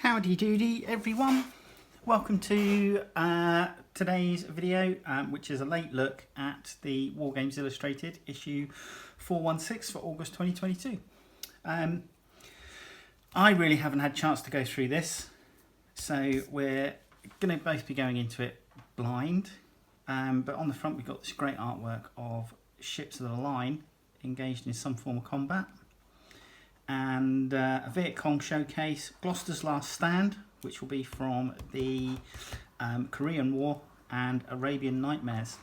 Howdy doody everyone, welcome to today's video, which is a late look at the Wargames Illustrated issue 416 for August 2022. I really haven't had a chance to go through this, so we're going to both be going into it blind, but on the front we've got this great artwork of ships of the line engaged in some form of combat. And a Viet Cong showcase, Gloucester's Last Stand, which will be from the Korean War, and Arabian Nightmares.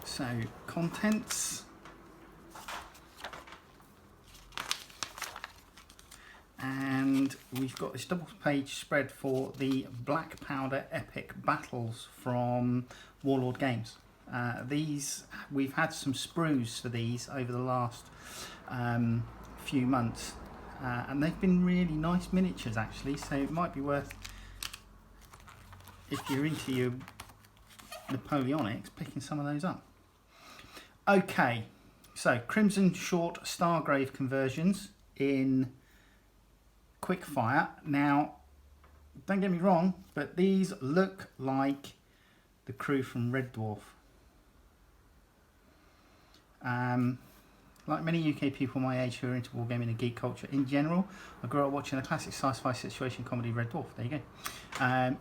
So, contents. And we've got this double page spread for the Black Powder Epic Battles from Wargames. These, we've had some sprues for these over the last few months, and they've been really nice miniatures actually, so it might be worth, if you're into your Napoleonics, picking some of those up. Okay, so Crimson Short Stargrave conversions in quickfire. Now, don't get me wrong, but these look like the crew from Red Dwarf. Like many UK people my age who are into wargaming and geek culture in general, I grew up watching a classic sci-fi situation comedy, Red Dwarf. There you go.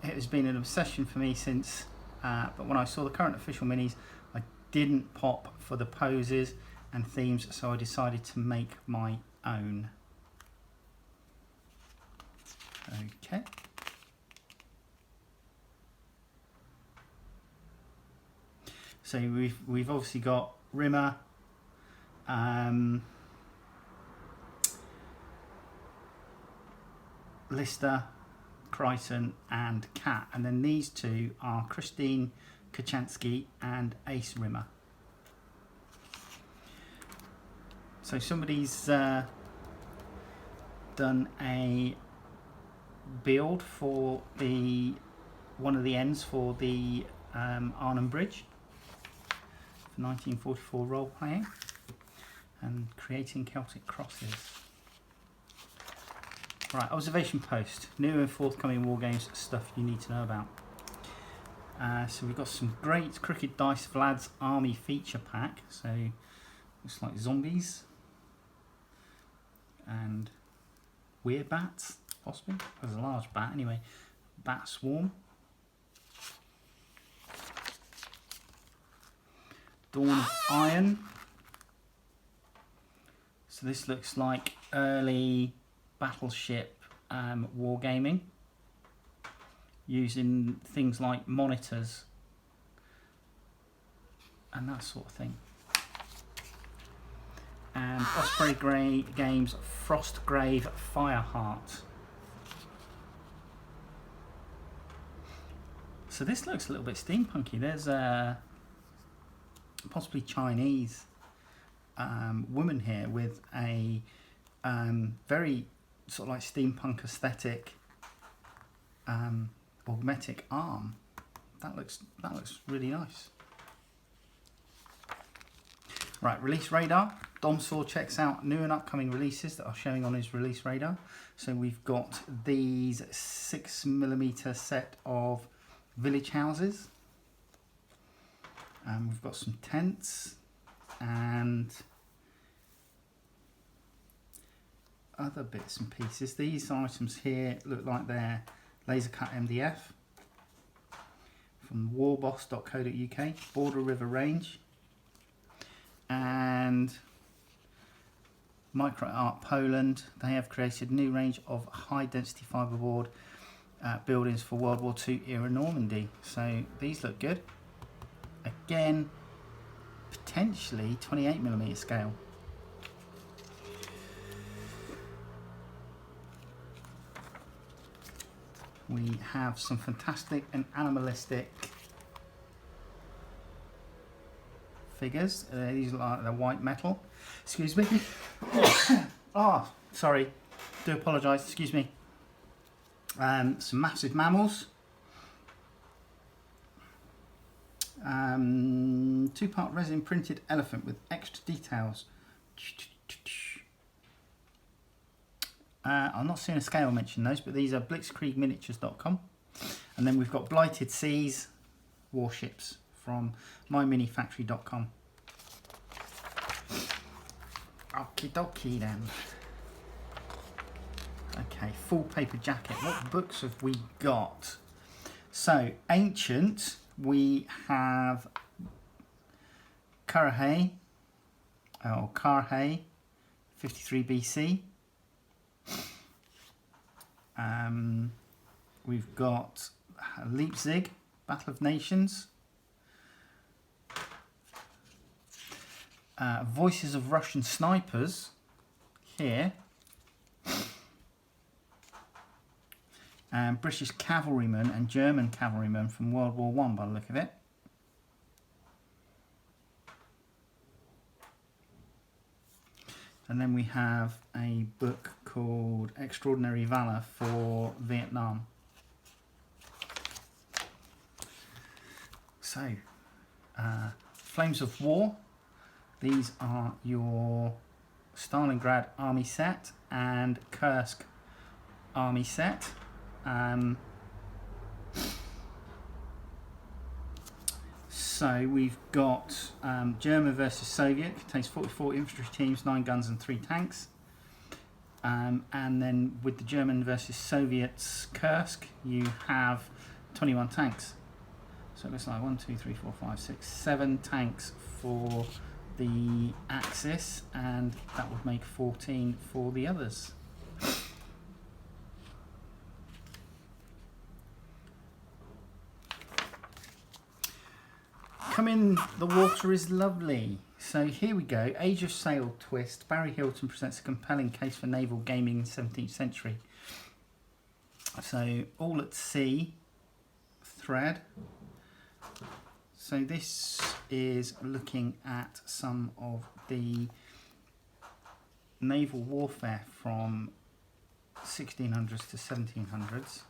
It has been an obsession for me since, but when I saw the current official minis, I didn't pop for the poses and themes, so I decided to make my own. Okay. So we've obviously got Rimmer, Lister, Crichton and Kat, and then these two are Christine Kachansky and Ace Rimmer. So somebody's done a build for the one of the ends for the Arnhem Bridge for 1944 role playing and creating Celtic crosses. Right, observation post, new and forthcoming Wargames stuff you need to know about. So we've got some great Crooked Dice Vlad's Army feature pack, so looks like zombies and weird bats, possibly. There's a large bat anyway. Bat swarm. Dawn of Iron. So this looks like early battleship wargaming, using things like monitors and that sort of thing. And Osprey Games Frostgrave Fireheart. So this looks a little bit steampunky. There's a possibly Chinese woman here with a very sort of like steampunk aesthetic augmetic arm. That looks really nice. Right, release radar. Dom Saw checks out new and upcoming releases that are showing on his release radar. So we've got these 6mm set of village houses. We've got some tents and other bits and pieces. These items here look like they're laser cut MDF from warboss.co.uk, Border River Range, and Micro Art Poland. They have created a new range of high density fiberboard buildings for World War II era Normandy. So these look good. Again, potentially 28mm scale. We have some fantastic and animalistic figures. These are like the white metal. Excuse me. Oh, sorry. Do apologise. Excuse me. Some massive mammals. Two-part resin printed elephant with extra details. I'm not seeing a scale mention those, but these are blitzkriegminiatures.com. And then we've got Blighted Seas warships from myminifactory.com. Okie dokie then. Okay, full paper jacket. What books have we got? So, Ancient, we have Karhay, 53 BC. We've got Leipzig, Battle of Nations. Voices of Russian Snipers here. And British cavalrymen and German cavalrymen from World War I by the look of it. And then we have a book called Extraordinary Valor for Vietnam. So, Flames of War. These are your Stalingrad army set and Kursk army set. So we've got German versus Soviet, contains 44 infantry teams, 9 guns and 3 tanks. And then with the German versus Soviets Kursk, you have 21 tanks. So it looks like 1, 2, 3, 4, 5, 6, 7 tanks for the Axis, and that would make 14 for the others. Come in, the water is lovely. So here we go. Age of Sail twist. Barry Hilton presents a compelling case for naval gaming in the 17th century. So all at sea thread. So this is looking at some of the naval warfare from 1600s to 1700s.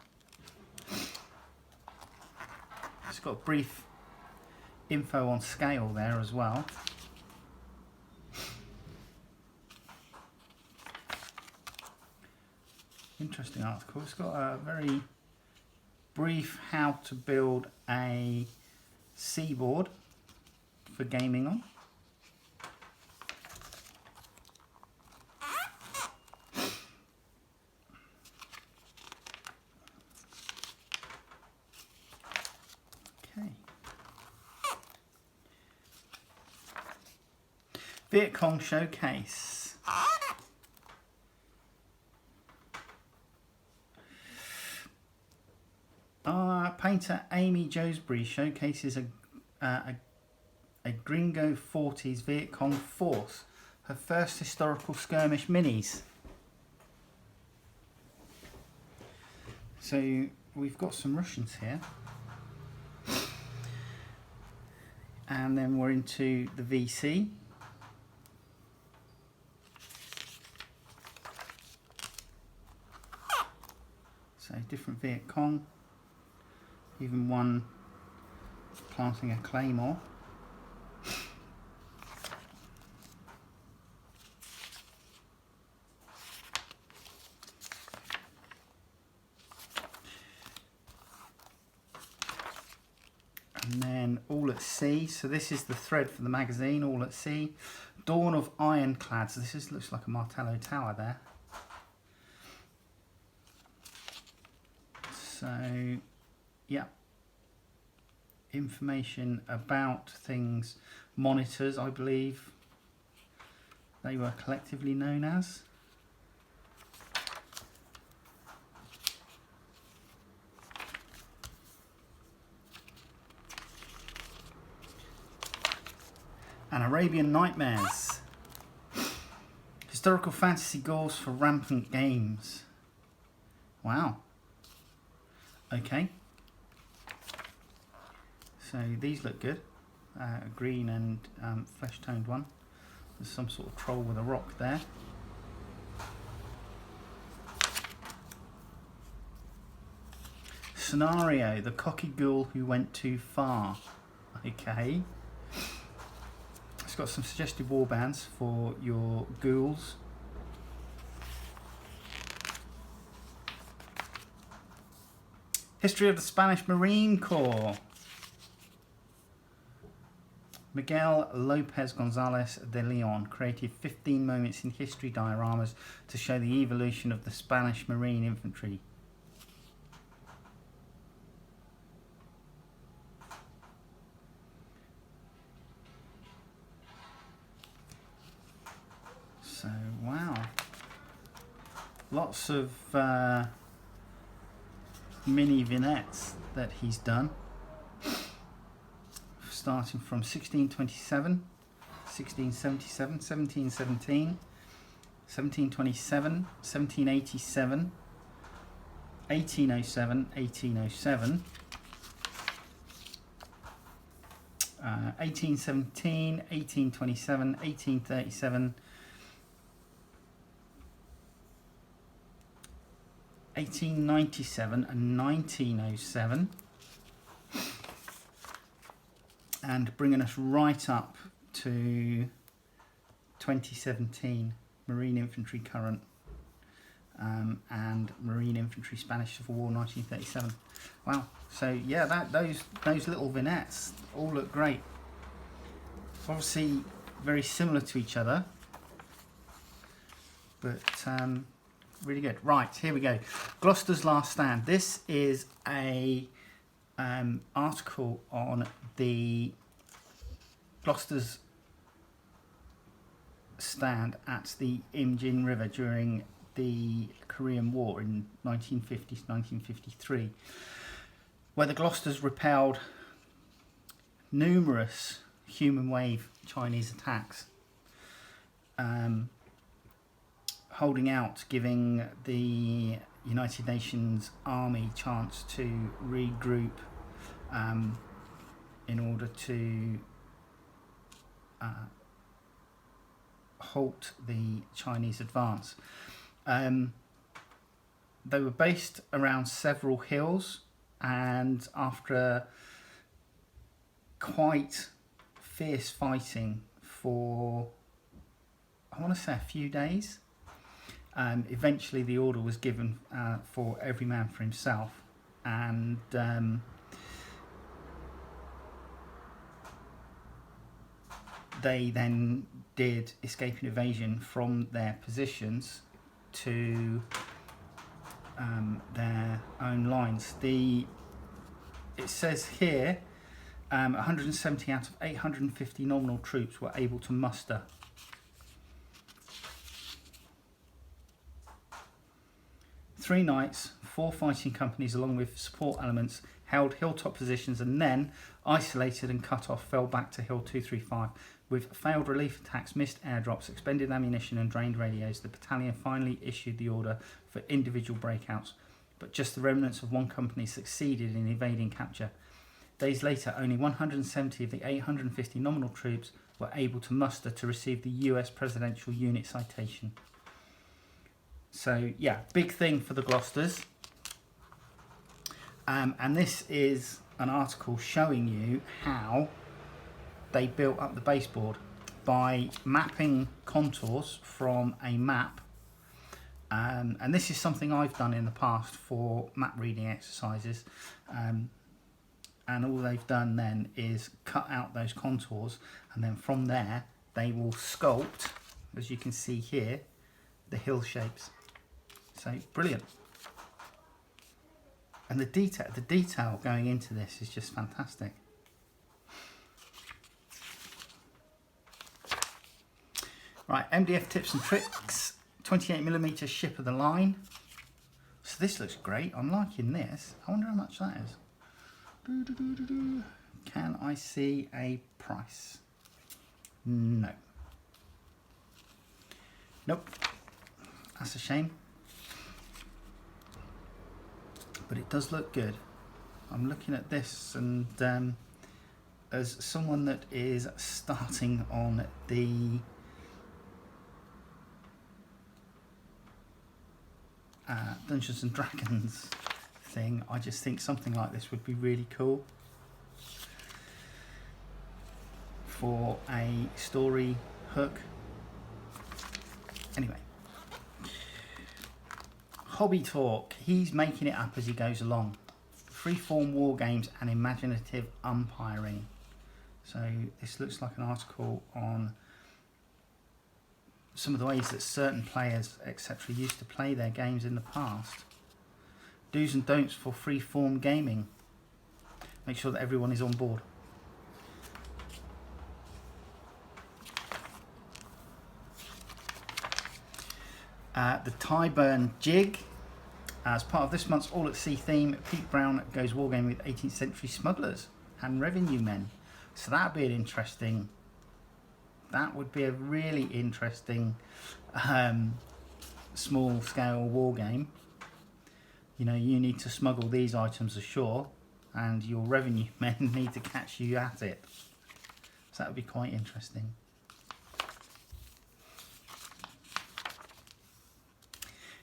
It's got brief info on scale there as well. Interesting article. It's got a very brief how to build a seaboard for gaming on. Okay. Viet Cong showcase. Painter Amy Josbury showcases a Gringo 40s Viet Cong force, her first historical skirmish minis. So we've got some Russians here. And then we're into the VC. So different Viet Cong. Even one planting a claymore. And then All at Sea. So this is the thread for the magazine, All at Sea. Dawn of Ironclad. So this looks like a Martello tower there. So, yeah. Information about things, monitors, I believe they were collectively known as. And Arabian Nightmares. Historical fantasy goals for rampant games. Wow. Okay. So these look good. A green and flesh-toned one. There's some sort of troll with a rock there. Scenario, the cocky ghoul who went too far. Okay. It's got some suggested warbands for your ghouls. History of the Spanish Marine Corps. Miguel Lopez Gonzalez de Leon created 15 moments in history dioramas to show the evolution of the Spanish Marine Infantry. So, wow. Lots of mini vignettes that he's done. Starting from 1627, 1677, 1717, 1727, 1787, 1807, 1807, 1817, 1827, 1837, 1897 and 1907. And bringing us right up to 2017, Marine Infantry Current and Marine Infantry Spanish Civil War 1937. Wow! So yeah, those little vignettes all look great. Obviously, very similar to each other, but really good. Right, here we go. Gloucester's Last Stand. This is a article on the Gloucester's stand at the Imjin River during the Korean War in 1950 to 1953, where the Gloucesters repelled numerous human wave Chinese attacks, holding out, giving the United Nations Army chance to regroup in order to halt the Chinese advance. They were based around several hills, and after quite fierce fighting for, I want to say, a few days, eventually the order was given for every man for himself, and they then did escape and evasion from their positions to their own lines. It says here 170 out of 850 nominal troops were able to muster. Three nights, 4 fighting companies along with support elements held hilltop positions, and then, isolated and cut off, fell back to Hill 235. With failed relief attacks, missed airdrops, expended ammunition and drained radios, the battalion finally issued the order for individual breakouts, but just the remnants of one company succeeded in evading capture. Days later, only 170 of the 850 nominal troops were able to muster to receive the US Presidential Unit citation. So yeah, big thing for the Gloucesters. And this is an article showing you how they built up the baseboard by mapping contours from a map. And this is something I've done in the past for map reading exercises. And all they've done then is cut out those contours, and then from there they will sculpt, as you can see here, the hill shapes. So brilliant. And the detail going into this is just fantastic. Right, MDF tips and tricks, 28mm ship of the line. So this looks great. I'm liking this. I wonder how much that is. Can I see a price? No. Nope. That's a shame. But it does look good. I'm looking at this, and as someone that is starting on the Dungeons and Dragons thing, I just think something like this would be really cool for a story hook. Anyway, Hobby Talk, he's making it up as he goes along. freeform war games and imaginative umpiring. So this looks like an article on some of the ways that certain players, etc., used to play their games in the past. Do's and don'ts for freeform gaming. Make sure that everyone is on board. The Tyburn Jig. As part of this month's All at Sea theme, Pete Brown goes wargaming with 18th century smugglers and revenue men. So that would be a really interesting small scale war game. You know, you need to smuggle these items ashore and your revenue men need to catch you at it. So that would be quite interesting.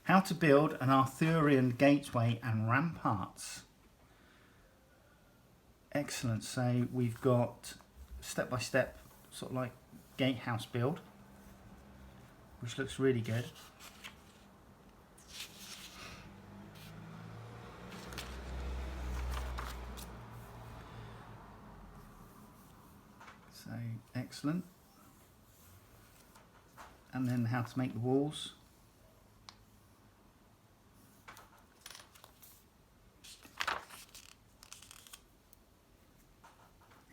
How to build an Arthurian gateway and ramparts. Excellent. So we've got step-by-step sort of like gatehouse build, which looks really good. So excellent. And then how to make the walls.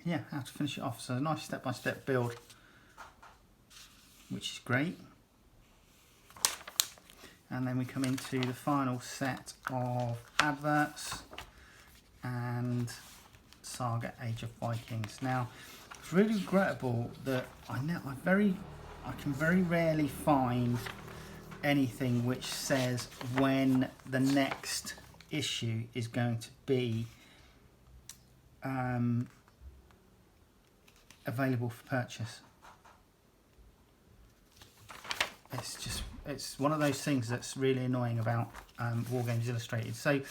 Yeah, how to finish it off. So a nice step-by-step build, which is great. And then we come into the final set of adverts and Saga Age of Vikings. Now, it's really regrettable that I can very rarely find anything which says when the next issue is going to be available for purchase. It's one of those things that's really annoying about Wargames Illustrated. So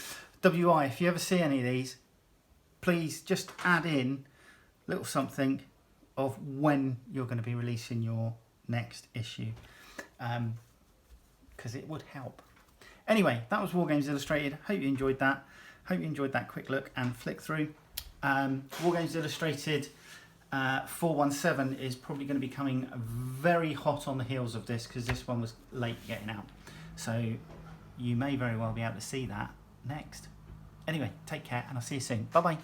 WI, if you ever see any of these, please just add in a little something of when you're going to be releasing your next issue, because it would help. Anyway, that was Wargames Illustrated. Hope you enjoyed that. Hope you enjoyed that quick look and flick through. Wargames Illustrated 417 is probably going to be coming very hot on the heels of this, because this one was late getting out. So you may very well be able to see that next. Anyway, take care and I'll see you soon. Bye bye.